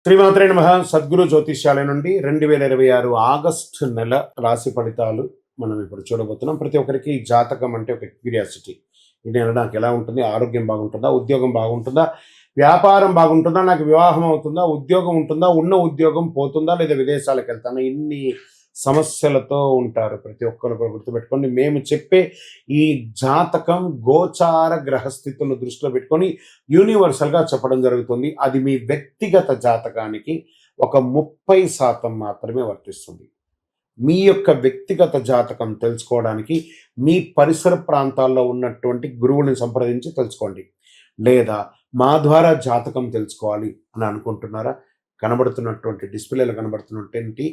శ్రీమాత్రే నమః. సద్గురు జ్యోతిష్యాలయం నుండి 2026 ఆగస్టు నెల రాశి ఫలితాలు మనం ఇప్పుడు చూడబోతున్నాం. ప్రతి ఒక్కరికి జాతకం అంటే ఒక క్యూరియాసిటీ. ఈ నెల నాకు ఎలా ఉంటుంది, ఆరోగ్యం బాగుంటుందా, ఉద్యోగం బాగుంటుందా, వ్యాపారం బాగుంటుందా, నాకు వివాహం అవుతుందా, ఉద్యోగం ఉంటుందా, ఉన్న ఉద్యోగం పోతుందా, లేదా విదేశాలకు వెళ్తానా, ఇన్ని సమస్యలతో ఉంటారు ప్రతి ఒక్కరు. కూడా గుర్తుపెట్టుకోండి, మేము చెప్పే ఈ జాతకం గోచార గ్రహస్థితులను దృష్టిలో పెట్టుకొని యూనివర్సల్గా చెప్పడం జరుగుతుంది. అది మీ వ్యక్తిగత జాతకానికి ఒక 30% మాత్రమే వర్తిస్తుంది. మీ యొక్క వ్యక్తిగత జాతకం తెలుసుకోవడానికి మీ పరిసర ప్రాంతాల్లో ఉన్నటువంటి గురువుని సంప్రదించి తెలుసుకోండి. లేదా మా ద్వారా జాతకం తెలుసుకోవాలి అని అనుకుంటున్నారా? కనబడుతున్నటువంటి డిస్ప్లేలో కనబడుతున్నటువంటి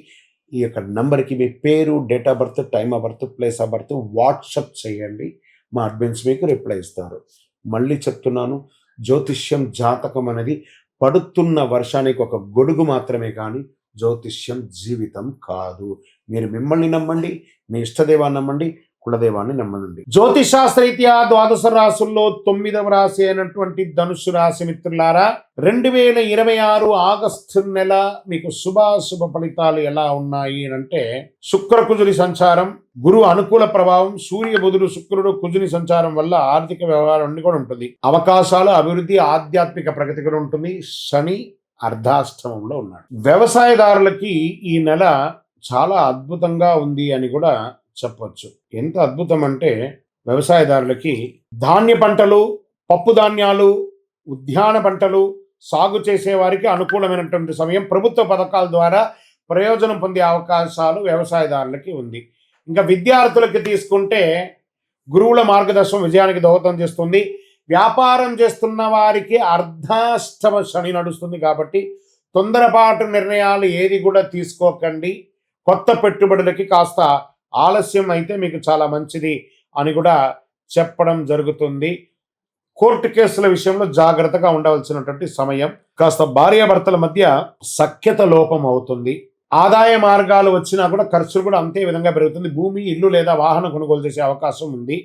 ఈ యొక్క నంబర్కి మీ పేరు, date of birth, time of birth, place of birth WhatsApp చేయండి. మా అడ్మిన్స్ మీకు రిప్లై ఇస్తారు. మళ్ళీ చెప్తున్నాను, జ్యోతిష్యం జాతకం అనేది పడుతున్న వర్షానికి ఒక గొడుగు మాత్రమే, కానీ జ్యోతిష్యం జీవితం కాదు. మీరు మిమ్మల్ని నమ్మండి, మీ ఇష్టదేవాన్ని నమ్మండి, కులదేవాన్ని నమ్మండి. జ్యోతిషాస్త్రరీత్యా ద్వాదశ రాశుల్లో 9వ రాశి అయినటువంటి ధనుస్సు రాశి మిత్రులారా, 2026 ఆగస్టు నెల మీకు శుభాశుభ ఫలితాలు ఎలా ఉన్నాయి అంటే, శుక్రకుజుని సంచారం, గురు అనుకూల ప్రభావం, సూర్య బుధుడు శుక్రుడు కుజుని సంచారం వల్ల ఆర్థిక వ్యవహారం అన్ని కూడా ఉంటుంది. అవకాశాలు, అభివృద్ధి, ఆధ్యాత్మిక ప్రగతి కూడా ఉంటుంది. శని అర్ధాష్టమంలో ఉన్నాడు. వ్యవసాయదారులకి ఈ నెల చాలా అద్భుతంగా ఉంది అని కూడా చెప్పొచ్చు. ఎంత అద్భుతం అంటే, వ్యవసాయదారులకి ధాన్య పంటలు, పప్పు ధాన్యాలు, ఉద్యాన పంటలు సాగు చేసే వారికి అనుకూలమైనటువంటి సమయం. ప్రభుత్వ పథకాల ద్వారా ప్రయోజనం పొందే అవకాశాలు వ్యవసాయదారులకి ఉంది. ఇంకా విద్యార్థులకి తీసుకుంటే గురువుల మార్గదర్శనం విజయానికి దోహదం చేస్తుంది. వ్యాపారం చేస్తున్న వారికి అర్ధాష్టమ శని నడుస్తుంది కాబట్టి తొందరపాటు నిర్ణయాలు ఏది కూడా తీసుకోకండి. కొత్త పెట్టుబడులకి కాస్త ఆలస్యం అయితే మీకు చాలా మంచిది అని కూడా చెప్పడం జరుగుతుంది. కోర్టు కేసుల విషయంలో జాగ్రత్తగా ఉండవలసినటువంటి సమయం. కాస్త భార్యాభర్తల మధ్య సఖ్యత లోపం అవుతుంది. ఆదాయ మార్గాలు వచ్చినా కూడా ఖర్చులు కూడా అంతే విధంగా పెరుగుతుంది. భూమి, ఇల్లు లేదా వాహనం కొనుగోలు చేసే అవకాశం ఉంది.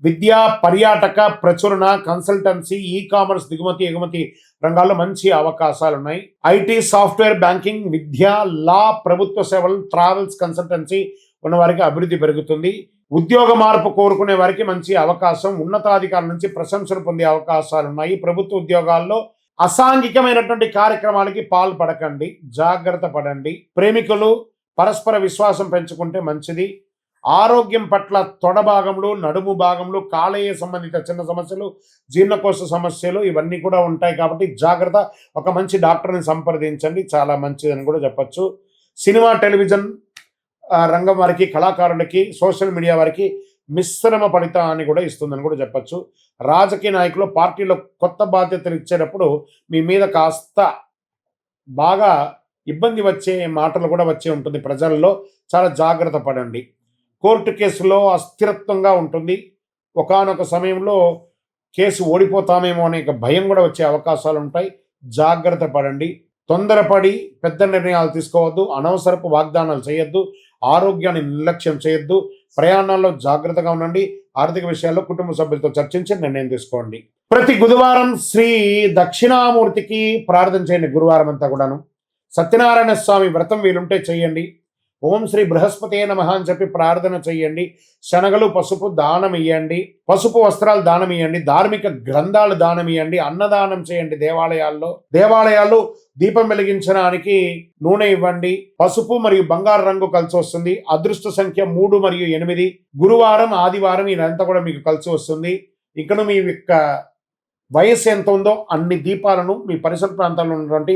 విద్య, పర్యాటక, ప్రచురణ, కన్సల్టెన్సీ, ఈ కామర్స్, దిగుమతి ఎగుమతి రంగాల్లో మంచి అవకాశాలు ఉన్నాయి. ఐటీ, సాఫ్ట్వేర్, బ్యాంకింగ్, విద్య, లా, ప్రభుత్వ సేవలు, ట్రావెల్స్, కన్సల్టెన్సీ ఉన్న వారికి అభివృద్ధి పెరుగుతుంది. ఉద్యోగ మార్పు కోరుకునే వారికి మంచి అవకాశం. ఉన్నతాధికారుల నుంచి ప్రశంసలు పొందే అవకాశాలు ఉన్నాయి. ప్రభుత్వ ఉద్యోగాల్లో అసాంఘికమైనటువంటి కార్యక్రమాలకి పాల్పడకండి, జాగ్రత్త పడండి. ప్రేమికులు పరస్పర విశ్వాసం పెంచుకుంటే మంచిది. ఆరోగ్యం పట్ల తొడ భాగంలో, నడుము భాగంలో, కాలేయ సంబంధిత చిన్న సమస్యలు, జీర్ణకోశ సమస్యలు ఇవన్నీ కూడా ఉంటాయి కాబట్టి జాగ్రత్త. ఒక మంచి డాక్టర్ని సంప్రదించండి, చాలా మంచిదని కూడా చెప్పచ్చు. సినిమా, టెలివిజన్ రంగం వారికి, కళాకారులకి, సోషల్ మీడియా వారికి మిశ్రమ ఫలితాన్ని కూడా ఇస్తుందని కూడా చెప్పచ్చు. రాజకీయ నాయకులు పార్టీలో కొత్త బాధ్యతలు ఇచ్చేటప్పుడు మీ మీద కాస్త బాగా ఇబ్బంది వచ్చే మాటలు కూడా వచ్చే ఉంటుంది ప్రజల్లో, చాలా జాగ్రత్త పడండి. కోర్టు కేసులో అస్థిరత్వంగా ఉంటుంది. ఒకానొక సమయంలో కేసు ఓడిపోతామేమో అనే భయం కూడా వచ్చే అవకాశాలు ఉంటాయి. జాగ్రత్త పడండి. తొందరపడి పెద్ద నిర్ణయాలు తీసుకోవద్దు. అనవసరపు వాగ్దానాలు చేయొద్దు. ఆరోగ్యాన్ని నిర్లక్ష్యం చేయొద్దు. ప్రయాణాల్లో జాగ్రత్తగా ఉండండి. ఆర్థిక విషయాల్లో కుటుంబ సభ్యులతో చర్చించి నిర్ణయం తీసుకోండి. ప్రతి బుధవారం శ్రీ దక్షిణామూర్తికి ప్రార్థన చేయండి. గురువారం అంతా కూడాను సత్యనారాయణ స్వామి వ్రతం వీలుంటే చేయండి. ఓం శ్రీ బృహస్పతే నమః అని చెప్పి ప్రార్థన చేయండి. శనగలు, పసుపు దానం ఇవ్వండి. పసుపు వస్త్రాలు దానం ఇవ్వండి. ధార్మిక గ్రంథాలు దానం ఇవ్వండి. అన్నదానం చేయండి. దేవాలయాల్లో దీపం వెలిగించడానికి నూనె ఇవ్వండి. పసుపు మరియు బంగారు రంగు కలిసి వస్తుంది. అదృష్ట సంఖ్య 3 మరియు 8. గురువారం, ఆదివారం ఇదంతా కూడా మీకు కలిసి వస్తుంది. ఇక్కడ మీ యొక్క వయస్సు ఎంత ఉందో అన్ని దీపాలను మీ పరిసర ప్రాంతాల్లో ఉన్నటువంటి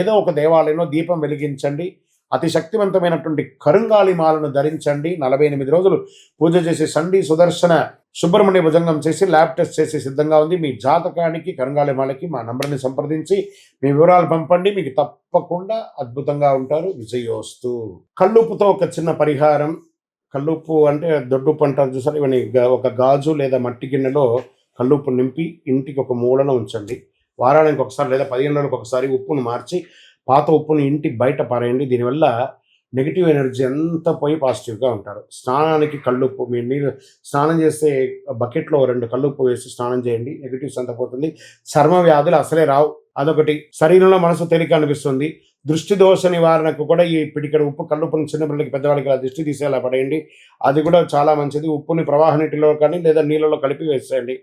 ఏదో ఒక దేవాలయంలో దీపం వెలిగించండి. అతి శక్తివంతమైనటువంటి కరుంగాలి మాలను ధరించండి. 48 రోజులు పూజ చేసి సండి సుదర్శన సుబ్రహ్మణ్య భుజంగం చేసి ల్యాబ్ టెస్ట్ చేసి సిద్ధంగా ఉంది. మీ జాతకానికి, కరుంగాలి మాలకి మా నంబర్ని సంప్రదించి మీ వివరాలు పంపండి. మీకు తప్పకుండా అద్భుతంగా ఉంటారు. విజయోస్తు. కల్లుప్పుతో ఒక చిన్న పరిహారం. కల్లుప్పు అంటే దొడ్డుప్పు అంటారు చూసారు. ఇవన్నీ ఒక గాజు లేదా మట్టి గిన్నెలో కల్లుప్పు నింపి ఇంటికి ఒక మూలన ఉంచండి. వారానికి ఒకసారి లేదా 15 రోజులకు ఒకసారి ఉప్పును మార్చి పాత ఉప్పుని ఇంటి బయట పారేయండి. దీనివల్ల నెగిటివ్ ఎనర్జీ అంతా పోయి పాజిటివ్గా ఉంటారు. స్నానానికి కల్లుప్పు, మీ నీళ్ళు స్నానం చేస్తే బకెట్లో 2 కల్లుప్పు వేసి స్నానం చేయండి. నెగిటివ్స్ అంతా పోతుంది. చర్మ వ్యాధులు అసలే రావు. అదొకటి. శరీరంలో మనసు తేలిక అనిపిస్తుంది. దృష్టి దోష నివారణకు కూడా ఈ పిడికెడు ఉప్పు, కల్లుప్పుని చిన్నపిల్లలకి, పెద్దవాళ్ళకి అలా దిష్టి తీసేలా పడేయండి. అది కూడా చాలా మంచిది. ఉప్పుని ప్రవాహ నీటిలో కానీ లేదా నీళ్ళలో కలిపి వేసేయండి.